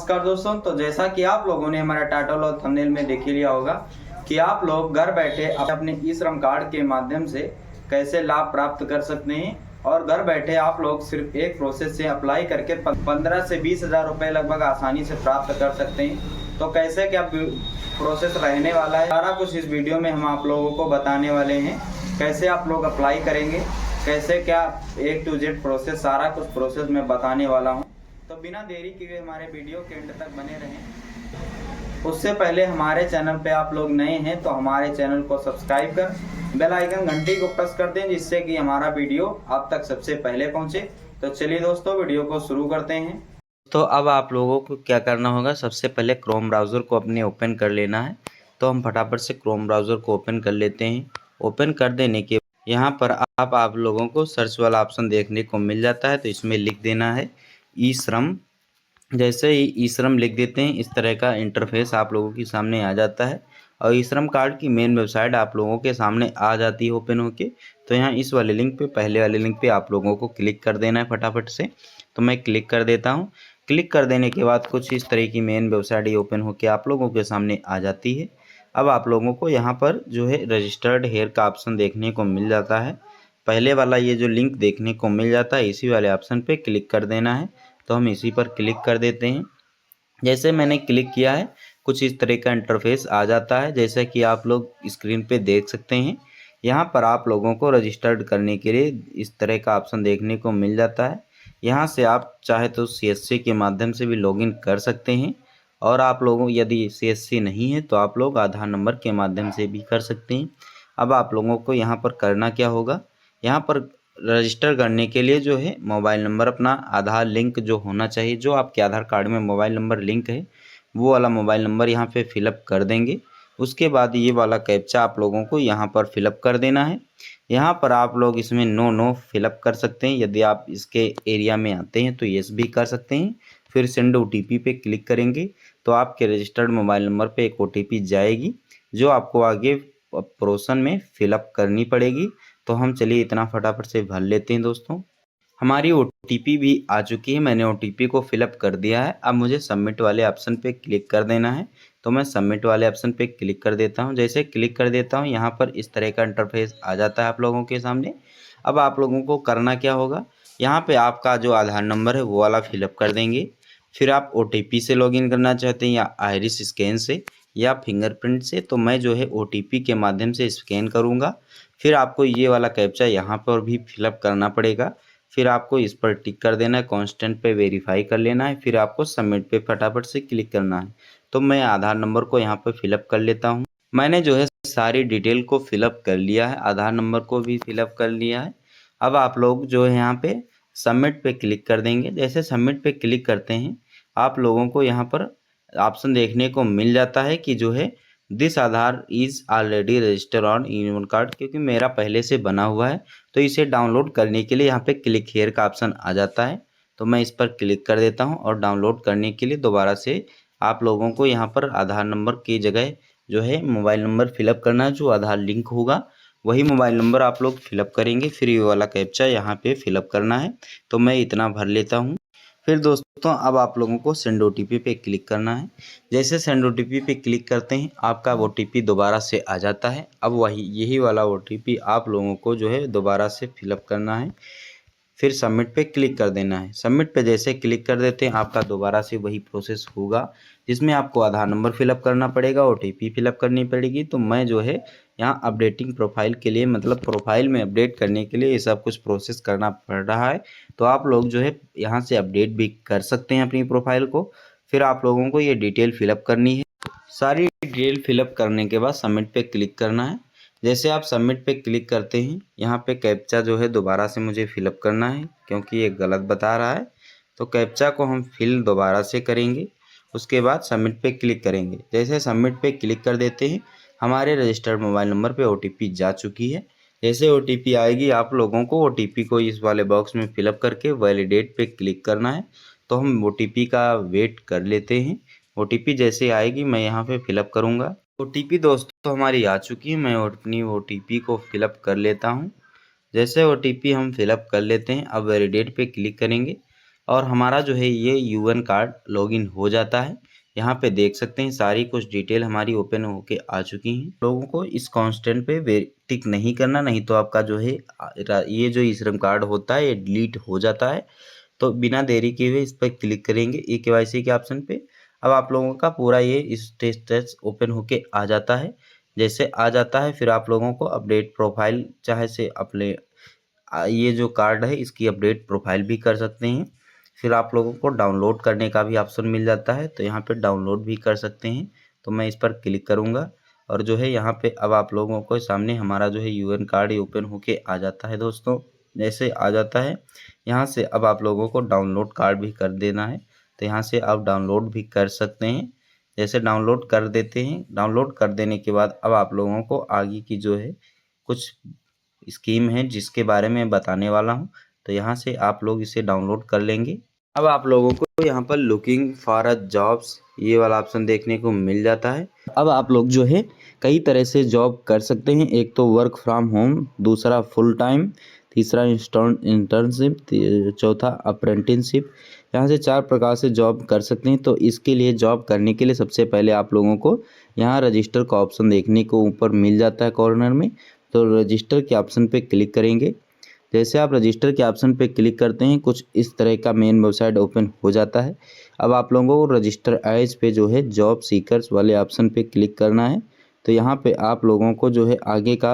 नमस्कार दोस्तों। तो जैसा कि आप लोगों ने हमारा टाइटल और थंबनेल में देख ही लिया होगा कि आप लोग घर बैठे अपने ई श्रम कार्ड के माध्यम से कैसे लाभ प्राप्त कर सकते हैं और घर बैठे आप लोग सिर्फ एक प्रोसेस से अप्लाई करके 15 से 20 हज़ार रुपये लगभग आसानी से प्राप्त कर सकते हैं। तो कैसे क्या प्रोसेस रहने वाला है, सारा कुछ इस वीडियो में हम आप लोगों को बताने वाले हैं। कैसे आप लोग अप्लाई करेंगे, कैसे क्या A to Z प्रोसेस, सारा कुछ प्रोसेस मैं बताने वाला हूं। तो बिना देरी किए हमारे वीडियो के एंड तक बने रहें। उससे पहले हमारे चैनल पे आप लोग नए हैं तो हमारे चैनल को सब्सक्राइब कर बेल आइकन घंटी को प्रेस कर दें, जिससे कि हमारा वीडियो आप तक सबसे पहले पहुंचे। तो चलिए दोस्तों, वीडियो को शुरू करते हैं। तो अब आप लोगों को क्या करना होगा, सबसे पहले क्रोम ब्राउज़र को अपने ओपन कर लेना है। तो हम फटाफट से क्रोम ब्राउज़र को ओपन कर लेते हैं। ओपन कर देने के यहाँ पर आप लोगों को सर्च वाला ऑप्शन देखने को मिल जाता है। तो इसमें लिख देना है ई श्रम। जैसे ही ई श्रम लिख देते हैं, इस तरह का इंटरफेस आप लोगों के सामने आ जाता है और ई श्रम कार्ड की मेन वेबसाइट आप लोगों के सामने आ जाती है ओपन होके। तो यहाँ इस वाले लिंक पे, पहले वाले लिंक पे आप लोगों को क्लिक कर देना है फटाफट से। तो मैं क्लिक कर देता हूँ। क्लिक कर देने के बाद कुछ इस तरह की मेन वेबसाइट ओपन होकर आप लोगों के सामने आ जाती है। अब आप लोगों को यहाँ पर जो है रजिस्टर्ड हेयर का ऑप्शन देखने को मिल जाता है। पहले वाला ये जो लिंक देखने को मिल जाता है, इसी वाले ऑप्शन पे क्लिक कर देना है। तो हम इसी पर क्लिक कर देते हैं। जैसे मैंने क्लिक किया है, कुछ इस तरह का इंटरफेस आ जाता है, जैसा कि आप लोग स्क्रीन पे देख सकते हैं। यहाँ पर आप लोगों को रजिस्टर्ड करने के लिए इस तरह का ऑप्शन देखने को मिल जाता है। यहाँ से आप चाहे तो CSC के माध्यम से भी लॉगिन कर सकते हैं, और आप लोगों यदि CSC नहीं है तो आप लोग आधार नंबर के माध्यम से भी कर सकते हैं। अब आप लोगों को यहाँ पर करना क्या होगा, यहाँ पर रजिस्टर करने के लिए जो है मोबाइल नंबर, अपना आधार लिंक जो होना चाहिए, जो आपके आधार कार्ड में मोबाइल नंबर लिंक है वो वाला मोबाइल नंबर यहाँ पे फिलअप कर देंगे। उसके बाद ये वाला कैप्चा आप लोगों को यहाँ पर फिलअप कर देना है। यहाँ पर आप लोग इसमें नो फिलअप कर सकते हैं। यदि आप इसके एरिया में आते हैं तो येस भी कर सकते हैं। फिर सेंड OTP पे क्लिक करेंगे तो आपके रजिस्टर्ड मोबाइल नंबर पे एक OTP जाएगी, जो आपको आगे प्रोसेस में फिलअप करनी पड़ेगी। तो हम चलिए इतना फटाफट से भर लेते हैं दोस्तों। हमारी OTP भी आ चुकी है, मैंने OTP को फिलअप कर दिया है। अब मुझे सबमिट वाले ऑप्शन पे क्लिक कर देना है। तो मैं सबमिट वाले ऑप्शन पे क्लिक कर देता हूँ। जैसे क्लिक कर देता हूँ, यहाँ पर इस तरह का इंटरफेस आ जाता है आप लोगों के सामने। अब आप लोगों को करना क्या होगा, यहाँ पे आपका जो आधार नंबर है वो वाला फिलअप कर देंगे। फिर आप OTP से लॉगिन करना चाहते हैं या आइरिस स्कैन से या फिंगरप्रिंट से, तो मैं जो है OTP के माध्यम से स्कैन करूँगा। फिर आपको ये वाला कैप्चा यहाँ पर भी फिलअप करना पड़ेगा। फिर आपको इस पर टिक कर देना है, कांस्टेंट पे वेरीफाई कर लेना है, फिर आपको सबमिट पे फटाफट से क्लिक करना है। तो मैं आधार नंबर को यहाँ पर फिलअप कर लेता हूँ। मैंने जो है सारी डिटेल को फिलअप कर लिया है, आधार नंबर को भी फिलअप कर लिया है। अब आप लोग जो है यहाँ पे सबमिट पे क्लिक कर देंगे। जैसे सबमिट पे क्लिक करते हैं, आप लोगों को यहाँ पर ऑप्शन देखने को मिल जाता है कि जो है this Aadhaar is already registered on E card, क्योंकि मेरा पहले से बना हुआ है। तो इसे डाउनलोड करने के लिए यहाँ पे क्लिक हेयर का ऑप्शन आ जाता है। तो मैं इस पर क्लिक कर देता हूँ और डाउनलोड करने के लिए दोबारा से आप लोगों को यहाँ पर आधार नंबर की जगह जो है मोबाइल नंबर फिलअप करना है, जो आधार लिंक होगा वही मोबाइल नंबर आप लोग फिलअप करेंगे। फिर ये वाला कैप्चा यहाँ पे फिलअप करना है। तो मैं इतना भर लेता हूँ। फिर दोस्तों अब आप लोगों को सेंड OTP पे क्लिक करना है। जैसे सेंड OTP पे क्लिक करते हैं, आपका OTP दोबारा से आ जाता है। अब यही वाला OTP आप लोगों को जो है दोबारा से फिलअप करना है। फिर सबमिट पे क्लिक कर देना है। सबमिट पे जैसे क्लिक कर देते हैं, आपका दोबारा से वही प्रोसेस होगा, जिसमें आपको आधार नंबर फिलअप करना पड़ेगा, OTP फिलअप करनी पड़ेगी। तो मैं जो है यहाँ अपडेटिंग प्रोफाइल के लिए, मतलब प्रोफाइल में अपडेट करने के लिए ये सब कुछ प्रोसेस करना पड़ रहा है। तो आप लोग जो है यहाँ से अपडेट भी कर सकते हैं अपनी प्रोफाइल को। फिर आप लोगों को ये डिटेल फिलअप करनी है। सारी डिटेल फिलअप करने के बाद सबमिट पे क्लिक करना है। जैसे आप सबमिट पे क्लिक करते हैं, यहाँ पे कैप्चा जो है दोबारा से मुझे फिलअप करना है, क्योंकि ये गलत बता रहा है। तो कैप्चा को हम फिल दोबारा से करेंगे। उसके बाद सबमिट पे क्लिक करेंगे। जैसे सबमिट पे क्लिक कर देते हैं, हमारे रजिस्टर्ड मोबाइल नंबर पे OTP जा चुकी है। जैसे OTP आएगी, आप लोगों को OTP को इस वाले बॉक्स में फिलअप करके वैलिडेट पे क्लिक करना है। तो हम OTP का वेट कर लेते हैं। OTP जैसे आएगी मैं यहाँ पे फिलअप करूँगा। OTP दोस्तों हमारी आ चुकी है। मैं अपनी OTP को फिलअप कर लेता हूँ। जैसे OTP हम फिलअप कर लेते हैं, अब वैलिडेट पे क्लिक करेंगे। और हमारा जो है ये यूएन कार्ड लॉगिन हो जाता है। यहाँ पे देख सकते हैं सारी कुछ डिटेल हमारी ओपन होके आ चुकी हैं। लोगों को इस कांस्टेंट पे टिक नहीं करना, नहीं तो आपका जो है ये जो ई श्रम कार्ड होता है ये डिलीट हो जाता है। तो बिना देरी किए हुए इस पर क्लिक करेंगे ई केवाईसी के ऑप्शन पे। अब आप लोगों का पूरा ये स्टेटस ओपन होके आ जाता है। जैसे आ जाता है फिर आप लोगों को अपडेट प्रोफाइल चाहे से अपने ये जो कार्ड है इसकी अपडेट प्रोफाइल भी कर सकते हैं। फिर आप लोगों को डाउनलोड करने का भी ऑप्शन मिल जाता है, तो यहाँ पे डाउनलोड भी कर सकते हैं। तो मैं इस पर क्लिक करूँगा और जो है यहाँ पे अब आप लोगों को सामने हमारा जो है यूएन कार्ड ओपन होके आ जाता है दोस्तों। जैसे आ जाता है यहाँ से अब आप लोगों को डाउनलोड कार्ड भी कर देना है, तो यहाँ से आप डाउनलोड भी कर सकते हैं। जैसे डाउनलोड कर देते हैं, डाउनलोड कर देने के बाद अब आप लोगों को आगे की जो है कुछ स्कीम है जिसके बारे में बताने वाला हूँ, तो यहाँ से आप लोग इसे डाउनलोड कर लेंगे। अब आप लोगों को यहाँ पर लुकिंग फॉर अ जॉब्स ये वाला ऑप्शन देखने को मिल जाता है। अब आप लोग जो है कई तरह से जॉब कर सकते हैं। एक तो वर्क फ्रॉम होम, दूसरा फुल टाइम, तीसरा इंटर्नशिप, चौथा अप्रेंटिसशिप। यहाँ से 4 प्रकार से जॉब कर सकते हैं। तो इसके लिए जॉब करने के लिए सबसे पहले आप लोगों को यहाँ रजिस्टर का ऑप्शन देखने को ऊपर मिल जाता है कॉर्नर में। तो रजिस्टर के ऑप्शन पे क्लिक करेंगे। जैसे आप रजिस्टर के ऑप्शन पे क्लिक करते हैं कुछ इस तरह का मेन वेबसाइट ओपन हो जाता है। अब आप लोगों को रजिस्टर एज पे जो है जॉब सीकर्स वाले ऑप्शन पे क्लिक करना है। तो यहाँ पे आप लोगों को जो है आगे का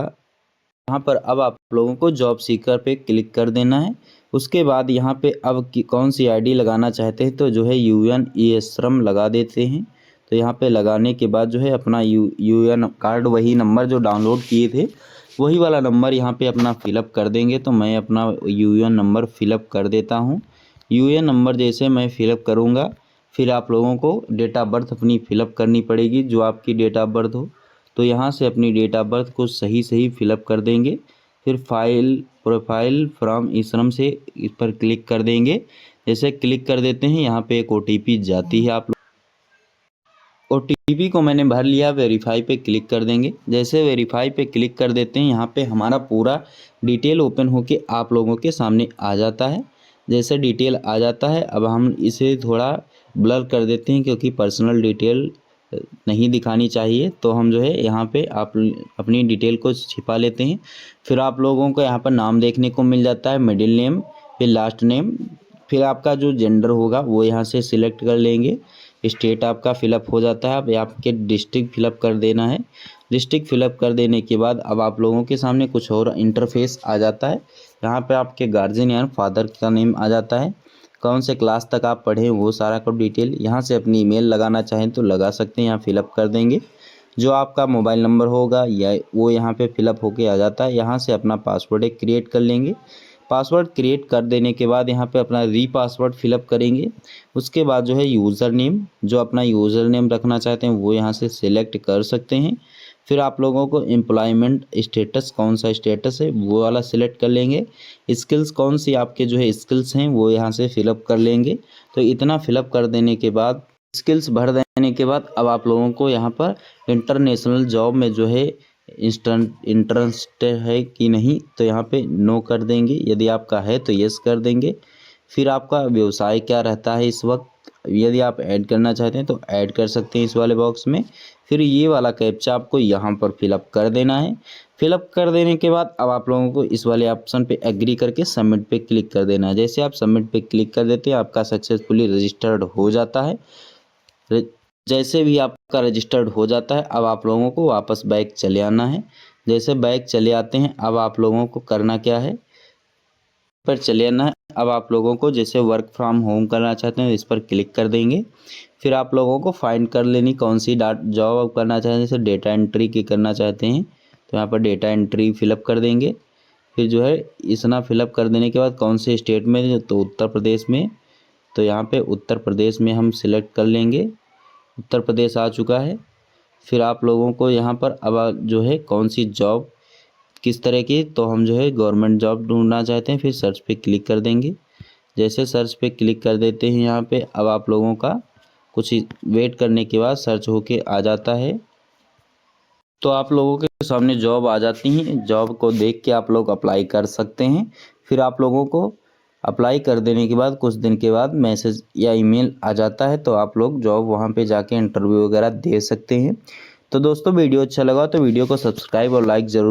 यहाँ पर अब आप लोगों को जॉब सीकर पे क्लिक कर देना है। उसके बाद यहाँ पे अब कौन सी आईडी लगाना चाहते हैं, तो जो है यूएन ई श्रम लगा देते हैं। तो यहाँ पे लगाने के बाद जो है अपना यूएन कार्ड वही नंबर जो डाउनलोड किए थे वही वाला नंबर यहाँ पे अपना फिलअप कर देंगे। तो मैं अपना यूएन नंबर फिलअप कर देता हूँ। यूएन नंबर जैसे मैं फिलअप करूँगा फिर आप लोगों को डेट ऑफ बर्थ अपनी फिलअप करनी पड़ेगी जो आपकी डेट ऑफ बर्थ हो। तो यहाँ से अपनी डेट ऑफ बर्थ को सही फिलअप कर देंगे। फिर फाइल प्रोफाइल फ्रॉम ई श्रम से इस पर क्लिक कर देंगे। जैसे क्लिक कर देते हैं यहाँ पे एक ओटीपी जाती है। आप ओटीपी को मैंने भर लिया, वेरीफाई पे क्लिक कर देंगे। जैसे वेरीफाई पे क्लिक कर देते हैं यहाँ पे हमारा पूरा डिटेल ओपन होके आप लोगों के सामने आ जाता है। जैसे डिटेल आ जाता है अब हम इसे थोड़ा ब्लर कर देते हैं क्योंकि पर्सनल डिटेल नहीं दिखानी चाहिए। तो हम जो है यहाँ पे आप अपनी डिटेल को छिपा लेते हैं। फिर आप लोगों को यहाँ पर नाम देखने को मिल जाता है, मिडिल नेम, फिर लास्ट नेम, फिर आपका जो जेंडर होगा वो यहाँ से सिलेक्ट कर लेंगे। स्टेट आपका फिलअप हो जाता है। अब आपके डिस्ट्रिक्ट फिलअप कर देना है। डिस्ट्रिक्ट फिलअप कर देने के बाद अब आप लोगों के सामने कुछ और इंटरफेस आ जाता है। यहाँ पे आपके गार्जियन या फादर का नेम आ जाता है, कौन से क्लास तक आप पढ़े वो सारा का डिटेल। यहाँ से अपनी ईमेल लगाना चाहें तो लगा सकते हैं, यहाँ फिलअप कर देंगे। जो आपका मोबाइल नंबर होगा या वो यहाँ पे फिलअप होके आ जाता है। यहाँ से अपना पासवर्ड एक क्रिएट कर लेंगे। पासवर्ड क्रिएट कर देने के बाद यहाँ पे अपना पासवर्ड फिलअप करेंगे। उसके बाद जो है यूज़र नेम, जो अपना यूज़र नेम रखना चाहते हैं वो यहाँ से सिलेक्ट कर सकते हैं। फिर आप लोगों को एम्प्लॉयमेंट स्टेटस, कौन सा स्टेटस है वो वाला सिलेक्ट कर लेंगे। स्किल्स, कौन सी आपके जो है स्किल्स हैं वो यहाँ से फिलअप कर लेंगे। तो इतना फिलअप कर देने के बाद, स्किल्स भर देने के बाद अब आप लोगों को यहाँ पर इंटरनेशनल जॉब में जो है इंटरेस्ट है कि नहीं, तो यहाँ पे नो कर देंगे। यदि आपका है तो यस कर देंगे। फिर आपका व्यवसाय क्या रहता है इस वक्त, यदि आप ऐड करना चाहते हैं तो ऐड कर सकते हैं इस वाले बॉक्स में। फिर ये वाला कैप्चा आपको यहाँ पर फिलअप कर देना है। फिलअप कर देने के बाद अब आप लोगों को इस वाले ऑप्शन पे एग्री करके सबमिट पे क्लिक कर देना है। जैसे आप सबमिट पे क्लिक कर देते हैं आपका सक्सेसफुली रजिस्टर्ड हो जाता है। जैसे भी आपका रजिस्टर्ड हो जाता है अब आप लोगों को वापस बैक चले आना है। जैसे बैक चले आते हैं अब आप लोगों को करना क्या है, पर चले आना है। अब आप लोगों को जैसे वर्क फ्रॉम होम करना चाहते हैं इस पर क्लिक कर देंगे। फिर आप लोगों को फाइंड कर लेनी कौन सी जॉब आप करना चाहते हैं। जैसे डेटा एंट्री की करना चाहते हैं तो यहाँ पर डेटा एंट्री फिलअप कर देंगे। फिर जो है इतना फिलअप कर देने के बाद कौन से स्टेट में, तो उत्तर प्रदेश में। तो यहाँ पे उत्तर प्रदेश में हम सिलेक्ट कर लेंगे। उत्तर प्रदेश आ चुका है। फिर आप लोगों को यहाँ पर अब जो है कौन सी जॉब किस तरह की, तो हम जो है गवर्नमेंट जॉब ढूंढना चाहते हैं। फिर सर्च पे क्लिक कर देंगे। जैसे सर्च पे क्लिक कर देते हैं यहाँ पे अब आप लोगों का कुछ वेट करने के बाद सर्च होके आ जाता है। तो आप लोगों के सामने जॉब आ जाती हैं। जॉब को देख के आप लोग अप्लाई कर सकते हैं। फिर आप लोगों को अप्लाई कर देने के बाद कुछ दिन के बाद मैसेज या ईमेल आ जाता है, तो आप लोग जॉब वहाँ पे जाके इंटरव्यू वगैरह दे सकते हैं। तो दोस्तों वीडियो अच्छा लगा तो वीडियो को सब्सक्राइब और लाइक ज़रूर